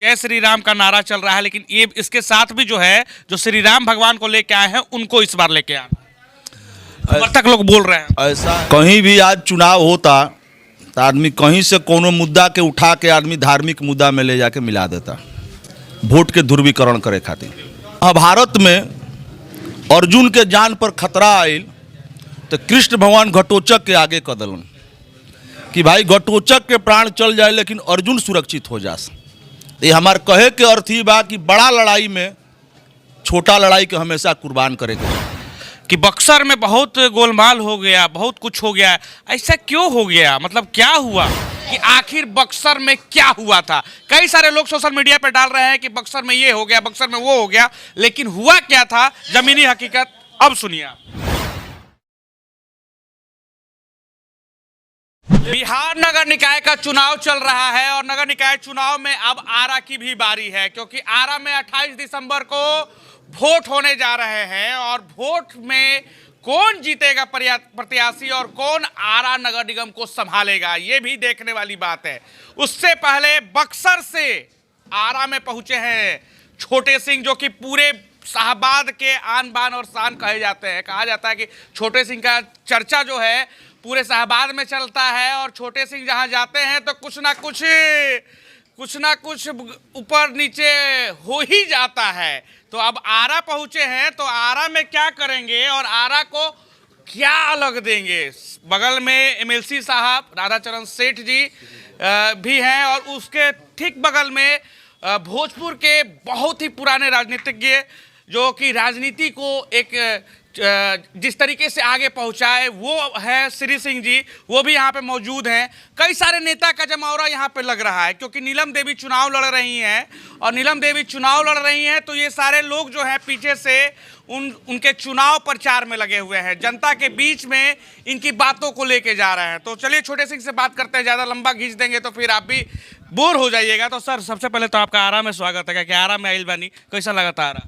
जय श्री राम का नारा चल रहा है, लेकिन ये इसके साथ भी जो है जो श्री राम भगवान को लेके आए हैं उनको इस बार लेके आना। समर्थक लोग बोल रहे हैं ऐसा कहीं भी आज चुनाव होता तो आदमी कहीं से कोनो मुद्दा के उठा के आदमी धार्मिक मुद्दा में ले जाके मिला देता, वोट के ध्रुवीकरण करे खातिर। भारत में अर्जुन के जान पर खतरा आयल तो कृष्ण भगवान घटोचक के आगे कदलन कि भाई घटोचक के प्राण चल जाए लेकिन अर्जुन सुरक्षित हो जाए। ये हमार कहे के अर्थ ही बा कि बड़ा लड़ाई में छोटा लड़ाई के हमेशा कुर्बान करेगा। कि बक्सर में बहुत गोलमाल हो गया, बहुत कुछ हो गया, ऐसा क्यों हो गया? मतलब क्या हुआ कि आखिर बक्सर में क्या हुआ था? कई सारे लोग सोशल मीडिया पे डाल रहे हैं कि बक्सर में ये हो गया, बक्सर में वो हो गया, लेकिन हुआ क्या था जमीनी हकीकत अब सुनिए आप। बिहार नगर निकाय का चुनाव चल रहा है और नगर निकाय चुनाव में अब आरा की भी बारी है, क्योंकि आरा में 28 दिसंबर को वोट होने जा रहे हैं और वोट में कौन जीतेगा प्रत्याशी और कौन आरा नगर निगम को संभालेगा, ये भी देखने वाली बात है। उससे पहले बक्सर से आरा में पहुंचे हैं छोटे सिंह, जो कि पूरे शाहबाद के आन बान और शान कहे जाते हैं। कहा जाता है कि छोटे सिंह का चर्चा जो है पूरे शाहबाद में चलता है और छोटे सिंह जहां जाते हैं तो कुछ ना कुछ ऊपर नीचे हो ही जाता है। तो अब आरा पहुंचे हैं तो आरा में क्या करेंगे और आरा को क्या अलग देंगे? बगल में एमएलसी साहब राधाचरण सेठ जी भी हैं और उसके ठीक बगल में भोजपुर के बहुत ही पुराने राजनीतिज्ञ जो कि राजनीति को एक जिस तरीके से आगे पहुंचाए वो है श्री सिंह जी, वो भी यहाँ पे मौजूद हैं। कई सारे नेता का जमावड़ा यहाँ पे लग रहा है क्योंकि नीलम देवी चुनाव लड़ रही हैं और नीलम देवी चुनाव लड़ रही हैं तो ये सारे लोग जो हैं पीछे से उनके चुनाव प्रचार में लगे हुए हैं, जनता के बीच में इनकी बातों को लेके जा रहे हैं। तो चलिए छोटे सिंह से बात करते हैं, ज़्यादा लंबा खींच देंगे तो फिर आप भी बोर हो जाइएगा। तो सर सबसे पहले तो आपका आरा में स्वागत है कि आरा में आइल बानी, कैसा लगा था आरा?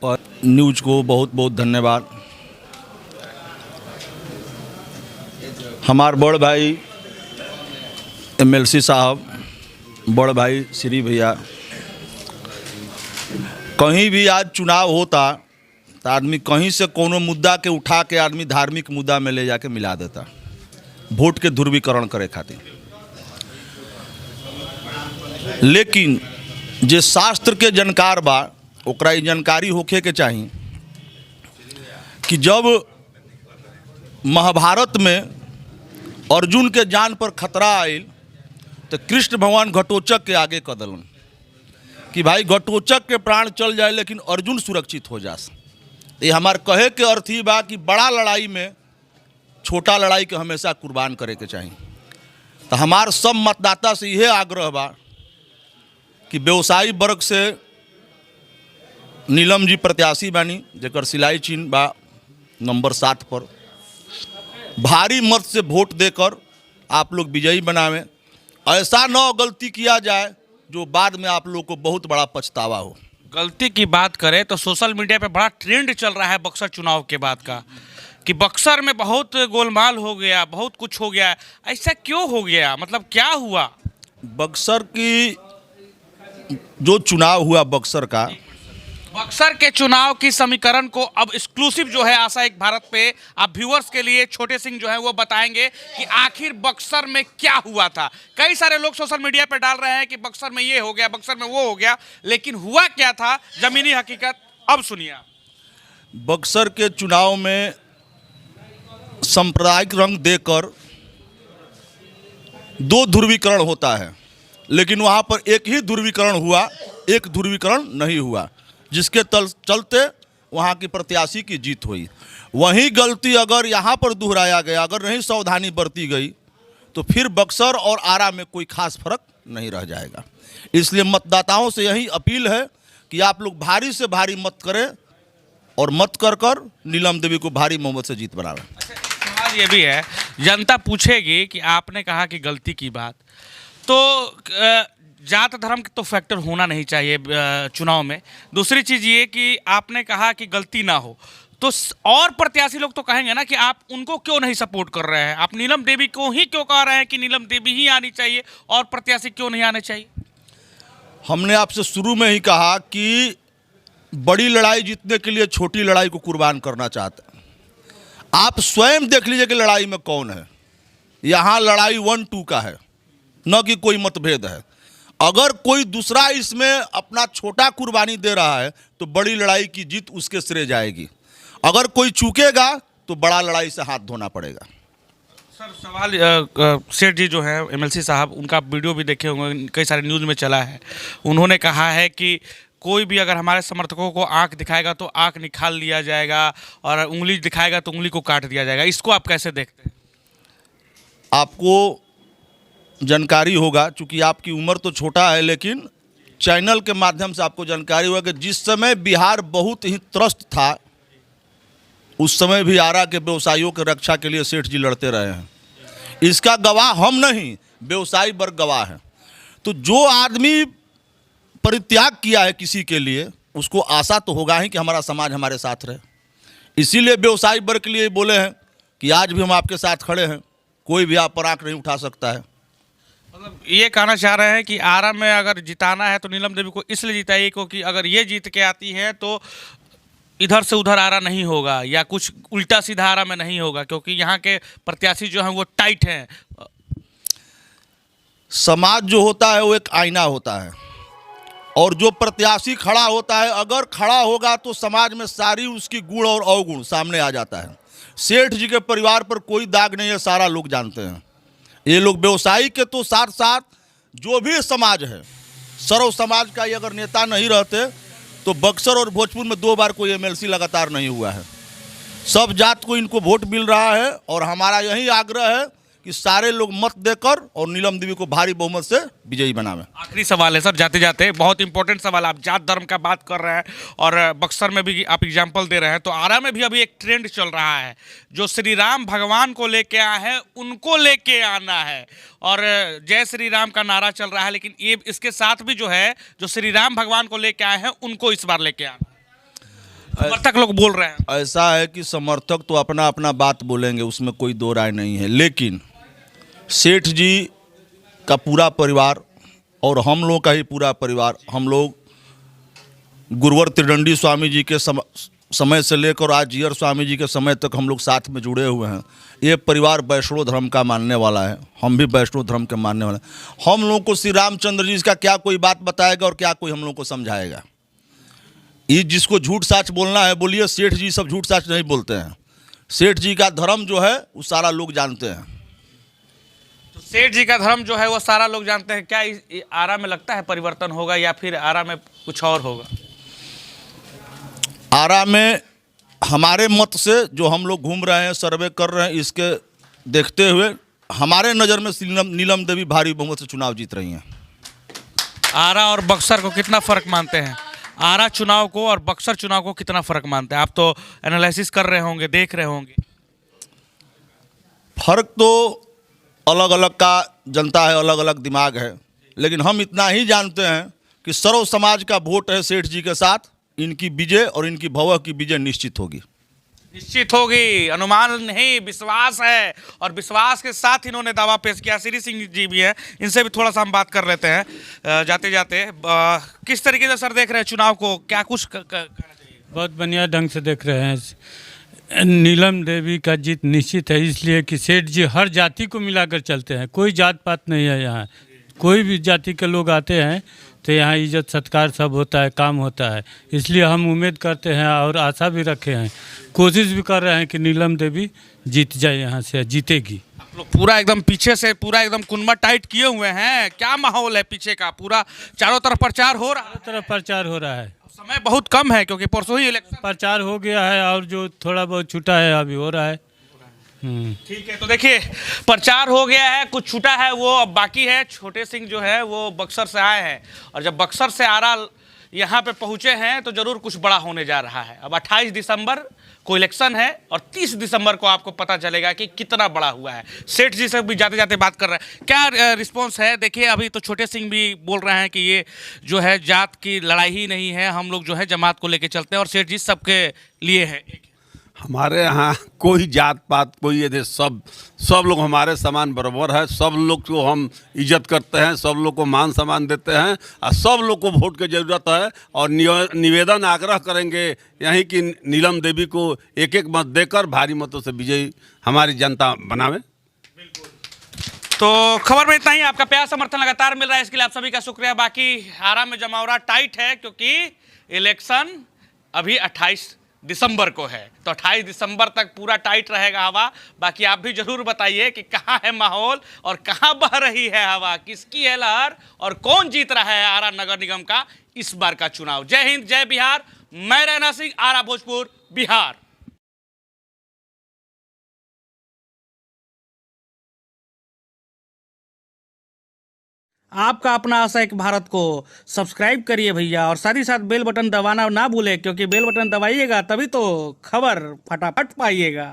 और न्यूज़ को बहुत बहुत धन्यवाद। हमार बड़ भाई एमएलसी साहब, बड़ भाई श्री भैया, कहीं भी आज चुनाव होता तो आदमी कहीं से कोनो मुद्दा के उठा के आदमी धार्मिक मुद्दा में ले जाके मिला देता, वोट के ध्रुवीकरण करे खातिर। लेकिन जे शास्त्र के जानकार बा ओकरा ई जानकारी होखे के चाही कि जब महाभारत में अर्जुन के जान पर खतरा आयल तो कृष्ण भगवान घटोचक के आगे कदलन कि भाई घटोचक के प्राण चल जाए लेकिन अर्जुन सुरक्षित हो जाए। ये हमार कहे के अर्थ ही बा कि बड़ा लड़ाई में छोटा लड़ाई के हमेशा कुर्बान करे के चाही। तो हमार सब मतदाता से यह आग्रह बा कि व्यवसायी वर्ग से नीलम जी प्रत्याशी बानी, जेकर सिलाई चिन्ह बा नंबर 7 पर, भारी मत से वोट देकर आप लोग विजयी बनावें। ऐसा न गलती किया जाए जो बाद में आप लोग को बहुत बड़ा पछतावा हो। गलती की बात करें तो सोशल मीडिया पे बड़ा ट्रेंड चल रहा है बक्सर चुनाव के बाद का कि बक्सर में बहुत गोलमाल हो गया, बहुत कुछ हो गया, ऐसा क्यों हो गया? मतलब क्या हुआ? बक्सर की जो चुनाव हुआ बक्सर के चुनाव की समीकरण को अब एक्सक्लूसिव जो है आशा एक भारत पे आप व्यूअर्स के लिए छोटे सिंह जो है वो बताएंगे कि आखिर बक्सर में क्या हुआ था। कई सारे लोग सोशल मीडिया पे डाल रहे हैं कि बक्सर में ये हो गया, बक्सर में वो हो गया, लेकिन हुआ क्या था जमीनी हकीकत अब सुनिए आप। बक्सर के चुनाव में सांप्रदायिक रंग देकर 2 ध्रुवीकरण होता है, लेकिन वहाँ पर एक ही ध्रुवीकरण हुआ, एक ध्रुवीकरण नहीं हुआ, जिसके चलते वहाँ की प्रत्याशी की जीत हुई। वही गलती अगर यहाँ पर दोहराया गया, अगर नहीं सावधानी बरती गई तो फिर बक्सर और आरा में कोई खास फर्क नहीं रह जाएगा। इसलिए मतदाताओं से यही अपील है कि आप लोग भारी से भारी मत करें और मत कर नीलम देवी को भारी बहुमत से जीत बना लें। सवाल ये भी है, जनता पूछेगी कि आपने कहा कि गलती की बात, तो जात धर्म तो फैक्टर होना नहीं चाहिए चुनाव में। दूसरी चीज़ ये कि आपने कहा कि गलती ना हो, तो और प्रत्याशी लोग तो कहेंगे ना कि आप उनको क्यों नहीं सपोर्ट कर रहे हैं, आप नीलम देवी को ही क्यों कह रहे हैं कि नीलम देवी ही आनी चाहिए और प्रत्याशी क्यों नहीं आने चाहिए? हमने आपसे शुरू में ही कहा कि बड़ी लड़ाई जीतने के लिए छोटी लड़ाई को कुर्बान करना चाहते हैं। आप स्वयं देख लीजिए कि लड़ाई में कौन है। यहाँ लड़ाई 1-2 का है, न कि कोई मतभेद है। अगर कोई दूसरा इसमें अपना छोटा कुर्बानी दे रहा है तो बड़ी लड़ाई की जीत उसके सिरे जाएगी। अगर कोई चूकेगा तो बड़ा लड़ाई से हाथ धोना पड़ेगा। सर सवाल सेठ जी जो हैं एमएलसी साहब, उनका वीडियो भी देखे होंगे, कई सारे न्यूज़ में चला है। उन्होंने कहा है कि कोई भी अगर हमारे समर्थकों को आंख दिखाएगा तो आंख निकाल लिया जाएगा और उंगली दिखाएगा तो उंगली को काट दिया जाएगा। इसको आप कैसे देखते हैं? आपको जानकारी होगा, चूँकि आपकी उम्र तो छोटा है, लेकिन चैनल के माध्यम से आपको जानकारी होगा कि जिस समय बिहार बहुत ही त्रस्त था, उस समय भी आरा के व्यवसायियों की रक्षा के लिए सेठ जी लड़ते रहे हैं। इसका गवाह हम नहीं, व्यवसायी वर्ग गवाह है। तो जो आदमी परित्याग किया है किसी के लिए, उसको आशा तो होगा ही कि हमारा समाज हमारे साथ रहे। इसीलिए व्यवसायी वर्ग के लिए बोले हैं कि आज भी हम आपके साथ खड़े हैं, कोई भी आप पर आंख नहीं उठा सकता है। मतलब ये कहना चाह रहे हैं कि आरा में अगर जिताना है तो नीलम देवी को इसलिए जिताइए क्योंकि अगर ये जीत के आती हैं तो इधर से उधर आरा नहीं होगा या कुछ उल्टा सीधा आरा में नहीं होगा, क्योंकि यहाँ के प्रत्याशी जो हैं वो टाइट हैं। समाज जो होता है वो एक आईना होता है, और जो प्रत्याशी खड़ा होता है अगर खड़ा होगा तो समाज में सारी उसकी गुण और अवगुण सामने आ जाता है। सेठ जी के परिवार पर कोई दाग नहीं है, सारा लोग जानते हैं। ये लोग व्यवसायी के तो साथ साथ जो भी समाज है, सर्व समाज का ये अगर नेता नहीं रहते तो बक्सर और भोजपुर में 2 बार कोई एमएलसी लगातार नहीं हुआ है। सब जात को इनको वोट मिल रहा है और हमारा यही आग्रह है कि सारे लोग मत देकर और नीलम देवी को भारी बहुमत से विजयी बनावें। आखिरी सवाल है सर, जाते जाते बहुत इंपॉर्टेंट सवाल। आप जात धर्म का बात कर रहे हैं और बक्सर में भी आप एग्जाम्पल दे रहे हैं, तो आरा में भी अभी एक ट्रेंड चल रहा है। जो श्री राम भगवान को लेके आए हैं उनको लेके आना है और जय श्री राम का नारा चल रहा है, लेकिन ये इसके साथ भी जो है जो श्री राम भगवान को लेके आए हैं उनको इस बार लेके आना है। समर्थक लोग बोल रहे हैं। ऐसा है कि समर्थक तो अपना अपना बात बोलेंगे, उसमें कोई दो राय नहीं है, लेकिन सेठ जी का पूरा परिवार और हम लोग का ही पूरा परिवार, हम लोग गुरुवर त्रिदंडी स्वामी जी के समय से लेकर आज जीयर स्वामी जी के समय तक हम लोग साथ में जुड़े हुए हैं। ये परिवार वैष्णव धर्म का मानने वाला है, हम भी वैष्णव धर्म के मानने वाले हैं। हम लोगों को श्री रामचंद्र जी का क्या कोई बात बताएगा और क्या कोई हम लोग को समझाएगा? ये जिसको झूठ साच बोलना है बोलिए, सेठ जी सब झूठ साच नहीं बोलते हैं। सेठ जी का धर्म जो है वो सारा लोग जानते हैं। तो सेठ जी का धर्म जो है वो सारा लोग जानते हैं। क्या आरा में लगता है परिवर्तन होगा या फिर आरा में कुछ और होगा? आरा में हमारे मत से जो हम लोग घूम रहे हैं, सर्वे कर रहे हैं, इसके देखते हुए हमारे नज़र में नीलम देवी भारी बहुमत से चुनाव जीत रही हैं। आरा और बक्सर को कितना फ़र्क मानते हैं? आरा चुनाव को और बक्सर चुनाव को कितना फ़र्क मानते हैं? आप तो एनालिसिस कर रहे होंगे, देख रहे होंगे। फर्क तो अलग अलग का जनता है, अलग अलग दिमाग है, लेकिन हम इतना ही जानते हैं कि सर्व समाज का वोट है सेठ जी के साथ। इनकी विजय और इनकी भव की विजय निश्चित होगी। निश्चित होगी, अनुमान नहीं विश्वास है, और विश्वास के साथ इन्होंने दावा पेश किया। श्री सिंह जी भी हैं, इनसे भी थोड़ा सा हम बात कर लेते हैं जाते जाते। किस तरीके से सर देख रहे हैं चुनाव को, क्या कुछ कहना चाहिए? बहुत बढ़िया ढंग से देख रहे हैं। नीलम देवी का जीत निश्चित है, इसलिए कि सेठ जी हर जाति को मिलाकर चलते हैं, कोई जात पात नहीं है यहाँ। कोई भी जाति के लोग आते हैं तो यहाँ इज्जत सत्कार सब होता है, काम होता है। इसलिए हम उम्मीद करते हैं और आशा भी रखे हैं, कोशिश भी कर रहे हैं कि नीलम देवी जीत जाए, यहाँ से जीतेगी। आप लोग पूरा एकदम पीछे से पूरा एकदम कुनबा टाइट किए हुए हैं, क्या माहौल है पीछे का? पूरा चारों तरफ प्रचार हो रहा है? हर तरफ प्रचार हो रहा है। समय बहुत कम है क्योंकि परसों ही इलेक्शन। प्रचार हो गया है और जो थोड़ा बहुत छूटा है अभी हो रहा है। ठीक है, तो देखिए प्रचार हो गया है, कुछ छूटा है वो अब बाकी है। छोटे सिंह जो है वो बक्सर से आए हैं और जब बक्सर से आरा यहाँ पे पहुँचे हैं तो ज़रूर कुछ बड़ा होने जा रहा है। अब 28 दिसंबर को इलेक्शन है और 30 दिसंबर को आपको पता चलेगा कि कितना बड़ा हुआ है। सेठ जी से भी जाते जाते बात कर रहे हैं, क्या रिस्पॉन्स है? देखिए अभी तो छोटे सिंह भी बोल रहे हैं कि ये जो है जात की लड़ाई ही नहीं है, हम लोग जो है जमात को लेके चलते हैं और सेठ जी सबके लिए है। हमारे यहाँ कोई जात पात कोई ये सब लोग हमारे समान बराबर है। सब लोग को हम इज्जत करते हैं, सब लोग को मान सम्मान देते हैं और सब लोग को वोट की ज़रूरत है। और निवेदन आग्रह करेंगे यहीं कि नीलम देवी को एक एक मत देकर भारी मतों से विजयी हमारी जनता बनावे। तो खबर में इतना ही। आपका प्यार समर्थन लगातार मिल रहा है, इसके लिए आप सभी का शुक्रिया। बाकी आरा में जमावड़ा टाइट है क्योंकि इलेक्शन अभी 28 दिसंबर को है, तो 28 दिसंबर तक पूरा टाइट रहेगा हवा। बाकी आप भी जरूर बताइए कि कहाँ है माहौल और कहाँ बह रही है हवा, किसकी है लहर और कौन जीत रहा है आरा नगर निगम का इस बार का चुनाव। जय हिंद, जय बिहार। मैं रैना सिंह, आरा भोजपुर, बिहार। आपका अपना आशा एक भारत को सब्सक्राइब करिए भैया, और साथ ही साथ बेल बटन दबाना ना भूलें, क्योंकि बेल बटन दबाइएगा तभी तो खबर फटाफट पाइएगा।